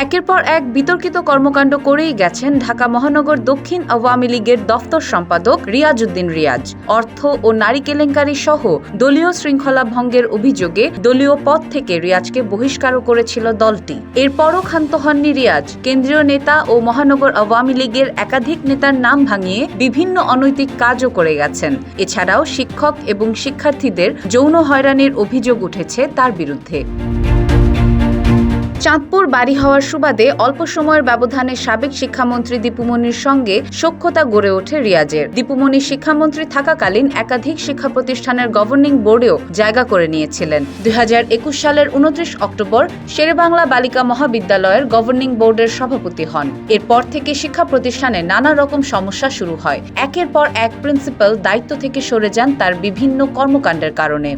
একের পর এক বিতর্কিত কর্মকাণ্ড করেই গেছেন ঢাকা মহানগর দক্ষিণ আওয়ামী লীগের দফতর সম্পাদক রিয়াজ উদ্দিন রিয়াজ। অর্থ ও নারী কেলেঙ্কারি সহ দলীয় শৃঙ্খলা ভঙ্গের অভিযোগে দলীয় পদ থেকে রিয়াজকে বহিষ্কারও করেছিল দলটি। এরপরও ক্ষান্ত হননি রিয়াজ। কেন্দ্রীয় নেতা ও মহানগর আওয়ামী লীগের একাধিক নেতার নাম ভাঙিয়ে বিভিন্ন অনৈতিক কাজও করে গেছেন। এছাড়াও শিক্ষক এবং শিক্ষার্থীদের যৌন হয়রানির অভিযোগ উঠেছে তার বিরুদ্ধে। চাঁদপুর বাড়ি হওয়ার সুবাদে অল্প সময়ের ব্যবধানে সাবেক শিক্ষামন্ত্রী দীপুমনির সঙ্গে সখ্যতা গড়ে ওঠে রিয়াজের। দীপুমনি শিক্ষামন্ত্রী থাকাকালীন একাধিক শিক্ষা প্রতিষ্ঠানের গভর্নিং বোর্ডেও জায়গা করে নিয়েছিলেন। 2021 সালের 29 অক্টোবর শেরেবাংলা বালিকা মহাবিদ্যালয়ের গভর্নিং বোর্ডের সভাপতি হন। এরপর থেকে শিক্ষা প্রতিষ্ঠানে নানা রকম সমস্যা শুরু হয়। একের পর এক প্রিন্সিপাল দায়িত্ব থেকে সরে যান তার বিভিন্ন কর্মকাণ্ডের কারণে।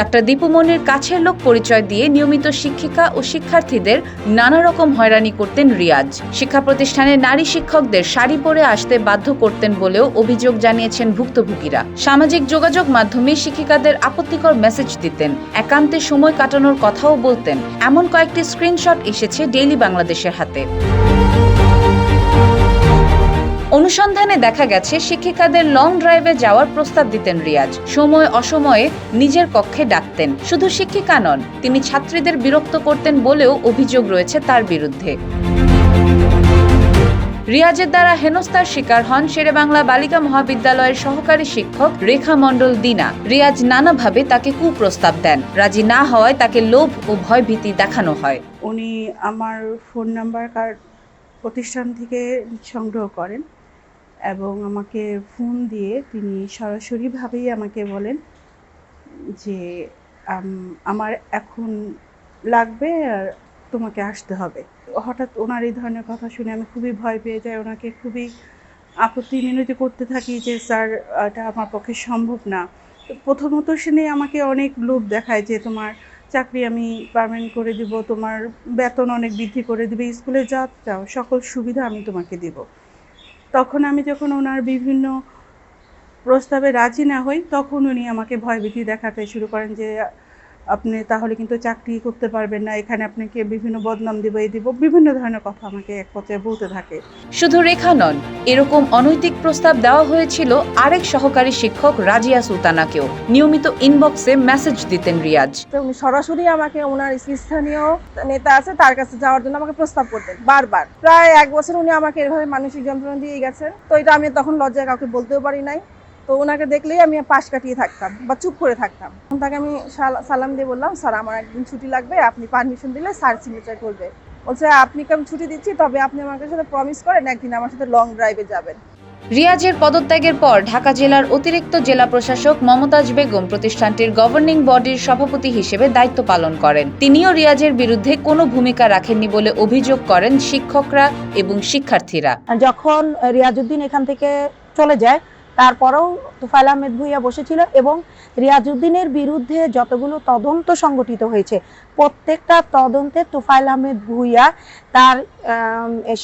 ডাক্তার দীপুমনির কাছের লোক পরিচয় দিয়ে নিয়মিত শিক্ষিকা ও শিক্ষার্থীদের নানা রকম হয়রানি করতেন রিয়াজ। শিক্ষা প্রতিষ্ঠানে নারী শিক্ষকদের শাড়ি পরে আসতে বাধ্য করতেন বলেও অভিযোগ জানিয়েছেন ভুক্তভোগীরা। সামাজিক যোগাযোগ মাধ্যমে শিক্ষিকাদের আপত্তিকর মেসেজ দিতেন, একান্তে সময় কাটানোর কথাও বলতেন। এমন কয়েকটি স্ক্রিনশট এসেছে ডেইলি বাংলাদেশের হাতে। অনুসন্ধানে দেখা গেছে শিক্ষিকাদের লং ড্রাইভে যাওয়ার প্রস্তাব দিতেন রিয়াজ। সময় অসময়ে নিজের কক্ষে ডাকতেন। শুধু শিক্ষিকা নন, তিনি ছাত্রীদের বিরক্ত করতেন বলেও অভিযোগ রয়েছে তার বিরুদ্ধে। রিয়াজের দ্বারা হেনস্থার শিকার হন শেরেবাংলা বালিকা মহাবিদ্যালয়ের সহকারী শিক্ষক রেখা মণ্ডল দিনা। রিয়াজ নানাভাবে তাকে কুপ্রস্তাব দেন। রাজি না হওয়ায় তাকে লোভ ও ভয়ভীতি দেখানো হয়। উনি আমার ফোন নাম্বার কার্ড প্রতিষ্ঠান থেকে সংগ্রহ করেন এবং আমাকে ফোন দিয়ে তিনি সরাসরিভাবেই আমাকে বলেন যে আমার এখন লাগবে আর তোমাকে আসতে হবে। হঠাৎ ওনার এই ধরনের কথা শুনে আমি খুবই ভয় পেয়ে যাই। ওনাকে খুবই আপত্তি মিনতি করতে থাকি যে স্যার এটা আমার পক্ষে সম্ভব না। প্রথমত শুনে আমাকে অনেক লোভ দেখায় যে তোমার চাকরি আমি পার্মানেন্ট করে দিব, তোমার বেতন অনেক বৃদ্ধি করে দিবে, স্কুলে যা চাও সকল সুবিধা আমি তোমাকে দিব। তখন আমি যখন ওনার বিভিন্ন প্রস্তাবে রাজি না হই, তখন উনি আমাকে ভয়ভীতি দেখাতে শুরু করেন যে আপনি তাহলে কিন্তু চাকরি করতে পারবেন না, এখানে আপনাকে বিভিন্ন বদনাম দিব, এই দিব, বিভিন্ন ধরনের কথা আমাকে এক পর্যায়ে বলতে থাকে। শুধু রেখা নন, এরকম অনৈতিক প্রস্তাব দেওয়া হয়েছিল আরেক সহকারী শিক্ষক রাজিয়া সুলতানাকেও। নিয়মিত ইনবক্সে মেসেজ দিতেন রিয়াজ। উনি সরাসরি আমাকে ওনার স্থানীয় নেতা আছে তার কাছে যাওয়ার জন্য আমাকে প্রস্তাব করতেন বারবার। প্রায় 1 বছর উনি আমাকে এভাবে মানসিক যন্ত্রণা দিয়ে গেছেন। তো এটা আমি তখন লজ্জায় কাউকে বলতেও পারি নাই। তো ওনাকে দেখলেই আমি পাশ কাটিয়ে থাকতাম বা চুপ করে থাকতাম। তাকে আমি সালাম দিয়ে বললাম, স্যার আমার একদিন ছুটি লাগবে, আপনি পারমিশন দিলে স্যার সিগনেচার করবে। বলছে আপনাকে আমি ছুটি দিচ্ছি, তবে আপনি আমার সাথে প্রমিস করেন একদিন আমার সাথে লং ড্রাইভে যাবেন। রিয়াজের পদত্যাগের পর ঢাকা জেলার অতিরিক্ত জেলা প্রশাসক মমতাজ বেগম প্রতিষ্ঠানটির গভর্নিং বডির সভাপতি হিসেবে দায়িত্ব পালন করেন। তিনিও রিয়াজের বিরুদ্ধে কোনো ভূমিকা রাখেননি বলে অভিযোগ করেন শিক্ষকরা এবং শিক্ষার্থীরা। যখন রিয়াজউদ্দিন এখান থেকে চলে যায়, তারপরেও তোফায়েল আহমেদ ভূঁইয়া বসেছিল এবং রিয়াজউদ্দিনের বিরুদ্ধে যতগুলো তদন্ত সংগঠিত হয়েছে প্রত্যেকটা তদন্তে তোফায়েল আহমেদ ভূঁইয়া তার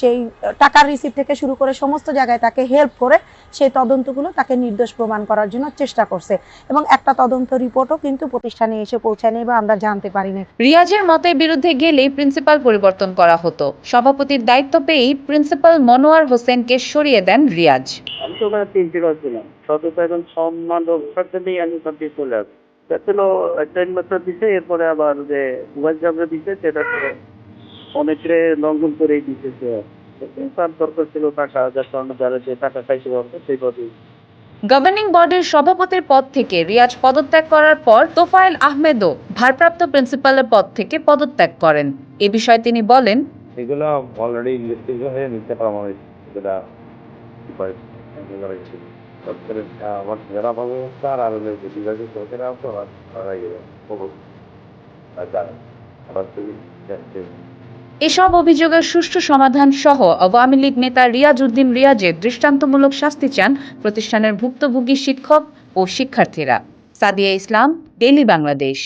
সেই টাকার রিসিপ্ট থেকে শুরু করে সমস্ত জায়গায় তাকে হেল্প করে সেই তদন্তগুলো তাকে নির্দোষ প্রমাণ করার জন্য চেষ্টা করছে এবং একটা তদন্ত রিপোর্টও কিন্তু প্রতিষ্ঠানে এসে পৌঁছায়নি বা আমরা জানতে পারি না। রিয়াজের মতের বিরুদ্ধে গেলেই প্রিন্সিপাল পরিবর্তন করা হতো। সভাপতির দায়িত্ব পেয়েই প্রিন্সিপাল মনোয়ার হোসেনকে সরিয়ে দেন রিয়াজ। আমি তো ওখানে প্রিন্সিপাল ছিলাম, সততা এবং সম্মান সাথেই আমি সবটি চলে আসি। ছিল 3 বছর দিচ্ছে, এরপরে আবার যে মোবাইল চাপড়ে দিচ্ছে সেটা অনেকে লঙ্ঘন করেই দিতেছে। তার দরকার ছিল টাকা, যার কারণে যারা যে টাকা খাইতে পারবে সেই পদে। গভর্নিং বডির সভাপতির পদ থেকে রিয়াজ পদত্যাগ করার পর তোফায়েল আহমেদও ভারপ্রাপ্ত প্রিন্সিপালের পদ থেকে পদত্যাগ করেন। এ বিষয়ে তিনি বলেন, এগুলো অলরেডি ইনভেস্টিগেশন হয়ে নিতে পারা হয়েছে। যেটা আমার যারা ভালো তার আর বিভাগের লোকেরাও তো এসব অভিযোগের সুষ্ঠু সমাধান সহ আওয়ামী লীগ নেতা রিয়াজ উদ্দিন রিয়াজের দৃষ্টান্তমূলক শাস্তি চান প্রতিষ্ঠানের ভুক্তভোগী শিক্ষক ও শিক্ষার্থীরা। সাদিয়া ইসলাম, ডেইলি বাংলাদেশ।